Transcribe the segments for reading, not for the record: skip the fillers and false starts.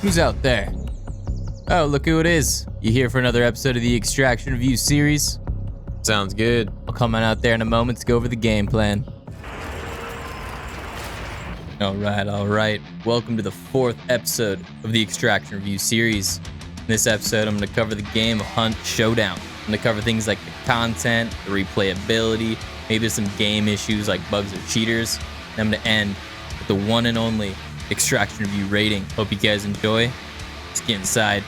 Who's out there? Oh, look who it is. You here for another episode of the Extraction Review series? Sounds good. I'll come on out there in a moment to go over the game plan. Alright. Welcome to the 4th episode of the Extraction Review series. In this episode, I'm going to cover the game of Hunt Showdown. I'm going to cover things like the content, the replayability, maybe some game issues like bugs or cheaters. And I'm going to end with the one and only Extraction Review rating. Hope you guys enjoy. Let's get inside.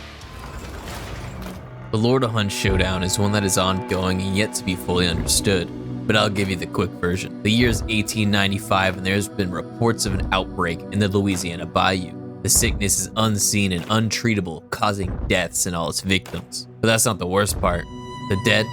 The lore to Hunt Showdown is one that is ongoing and yet to be fully understood, but I'll give you the quick version. The year is 1895 and there's been reports of an outbreak in the Louisiana bayou. The sickness is unseen and untreatable, causing deaths in all its victims. But that's not the worst part. The dead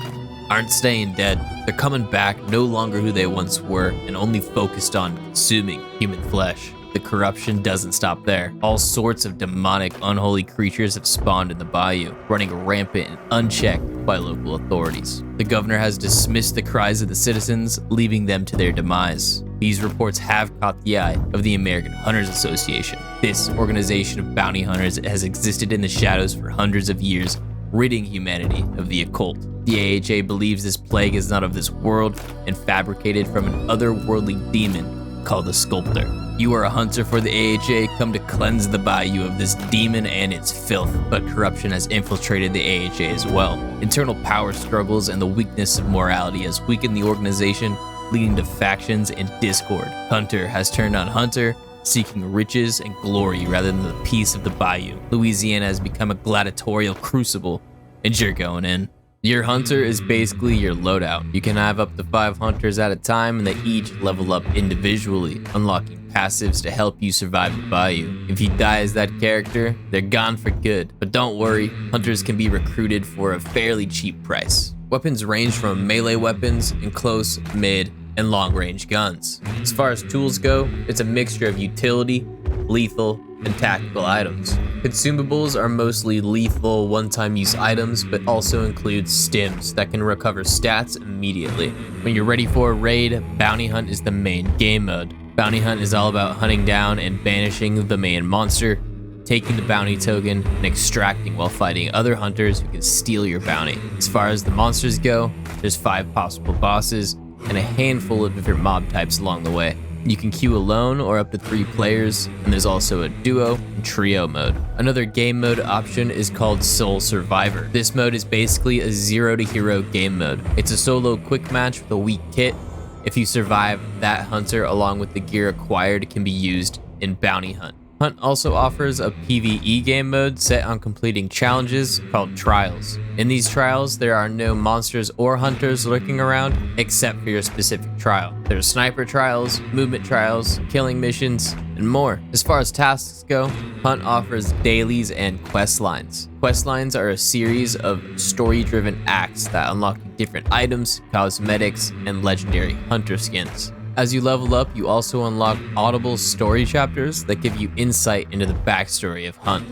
aren't staying dead. They're coming back, no longer who they once were, and only focused on consuming human flesh. The corruption doesn't stop there. All sorts of demonic, unholy creatures have spawned in the bayou, running rampant and unchecked by local authorities. The governor has dismissed the cries of the citizens, leaving them to their demise. These reports have caught the eye of the American Hunters Association. This organization of bounty hunters has existed in the shadows for hundreds of years, ridding humanity of the occult. The AHA believes this plague is not of this world and fabricated from an otherworldly demon called the Sculptor. You are a hunter for the AHA, come to cleanse the bayou of this demon and its filth, but corruption has infiltrated the AHA as well. Internal power struggles and the weakness of morality has weakened the organization, leading to factions and discord. Hunter has turned on hunter, seeking riches and glory rather than the peace of the bayou. Louisiana has become a gladiatorial crucible, and you're going in. Your hunter is basically your loadout. You can have up to 5 hunters at a time and they each level up individually, unlocking passives to help you survive the bayou. If you die as that character, they're gone for good. But don't worry, hunters can be recruited for a fairly cheap price. Weapons range from melee weapons and close, mid, and long-range guns. As far as tools go, it's a mixture of utility, lethal, and tactical items. Consumables are mostly lethal, one-time use items, but also include stims that can recover stats immediately. When you're ready for a raid, Bounty Hunt is the main game mode. Bounty Hunt is all about hunting down and banishing the main monster, taking the bounty token, and extracting while fighting other hunters who can steal your bounty. As far as the monsters go, there's 5 possible bosses and a handful of different mob types along the way. You can queue alone or up to 3 players, and there's also a duo and trio mode. Another game mode option is called Sole Survivor. This mode is basically a 0 to hero game mode. It's a solo quick match with a weak kit. If you survive, that hunter along with the gear acquired can be used in Bounty Hunt. Hunt also offers a PvE game mode set on completing challenges called Trials. In these trials, there are no monsters or hunters lurking around except for your specific trial. There's sniper trials, movement trials, killing missions, and more. As far as tasks go, Hunt offers dailies and quest lines. Quest lines are a series of story-driven acts that unlock different items, cosmetics, and legendary hunter skins. As you level up, you also unlock audible story chapters that give you insight into the backstory of Hunt.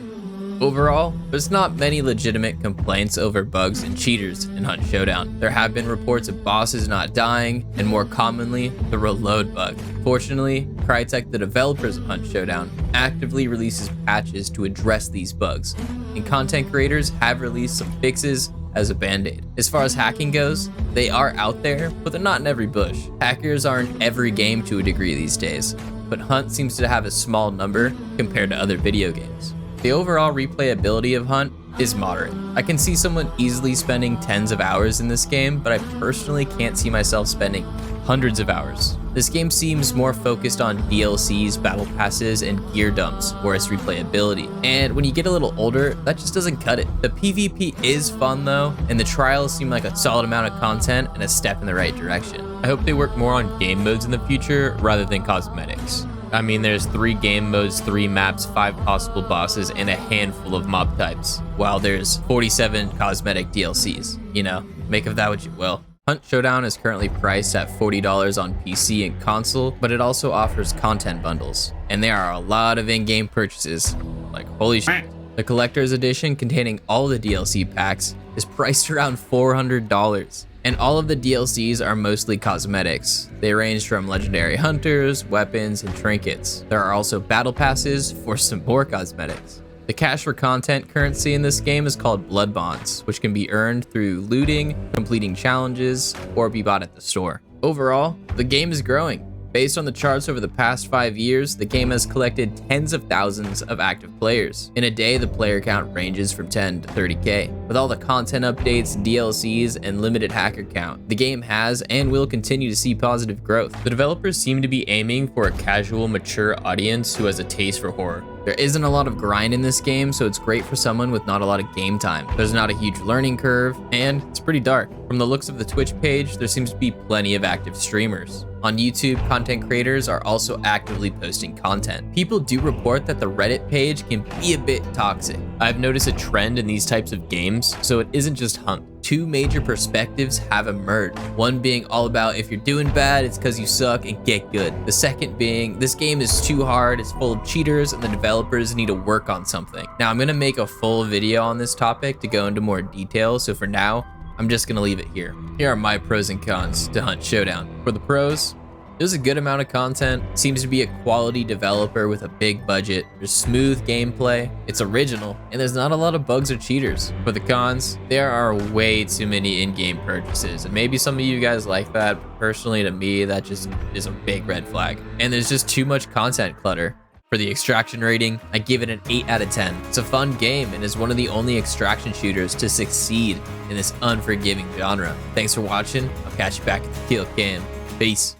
Overall, there's not many legitimate complaints over bugs and cheaters in Hunt Showdown. There have been reports of bosses not dying, and more commonly, the reload bug. Fortunately, Crytek, the developers of Hunt Showdown, actively releases patches to address these bugs, and content creators have released some fixes as a band-aid. As far as hacking goes, they are out there, but they're not in every bush. Hackers are in every game to a degree these days, but Hunt seems to have a small number compared to other video games. The overall replayability of Hunt is moderate. I can see someone easily spending tens of hours in this game, but I personally can't see myself spending hundreds of hours. This game seems more focused on DLCs, battle passes, and gear dumps, whereas replayability. And when you get a little older, that just doesn't cut it. The PvP is fun though, and the trials seem like a solid amount of content and a step in the right direction. I hope they work more on game modes in the future rather than cosmetics. I mean, there's 3 game modes, 3 maps, 5 possible bosses, and a handful of mob types, while there's 47 cosmetic DLCs. You know, make of that what you will. Hunt Showdown is currently priced at $40 on PC and console, but it also offers content bundles, and there are a lot of in-game purchases. Like, holy shit. The collector's edition containing all the DLC packs is priced around $400. And all of the DLCs are mostly cosmetics. They range from legendary hunters, weapons, and trinkets. There are also battle passes for some more cosmetics. The cash for content currency in this game is called blood bonds, which can be earned through looting, completing challenges, or be bought at the store. Overall, the game is growing. Based on the charts over the past 5 years, the game has collected tens of thousands of active players. In a day, the player count ranges from 10 to 30k. With all the content updates, DLCs, and limited hacker count, the game has and will continue to see positive growth. The developers seem to be aiming for a casual, mature audience who has a taste for horror. There isn't a lot of grind in this game, so it's great for someone with not a lot of game time. There's not a huge learning curve, and it's pretty dark. From the looks of the Twitch page, there seems to be plenty of active streamers. On YouTube, content creators are also actively posting content. People do report that the Reddit page can be a bit toxic. I've noticed a trend in these types of games, so it isn't just Hunt. Two major perspectives have emerged. One being all about if you're doing bad, it's because you suck and get good. The second being this game is too hard, it's full of cheaters, and the developers need to work on something. Now I'm gonna make a full video on this topic to go into more detail, so for now, I'm just gonna leave it here. Here are my pros and cons to Hunt Showdown. For the pros, there's a good amount of content, seems to be a quality developer with a big budget, there's smooth gameplay, it's original, and there's not a lot of bugs or cheaters. For the cons, there are way too many in-game purchases, and maybe some of you guys like that, but personally to me, that just is a big red flag. And there's just too much content clutter. For the extraction rating, I give it an 8 out of 10. It's a fun game and is one of the only extraction shooters to succeed in this unforgiving genre. Thanks for watching, I'll catch you back at the kill cam. Peace.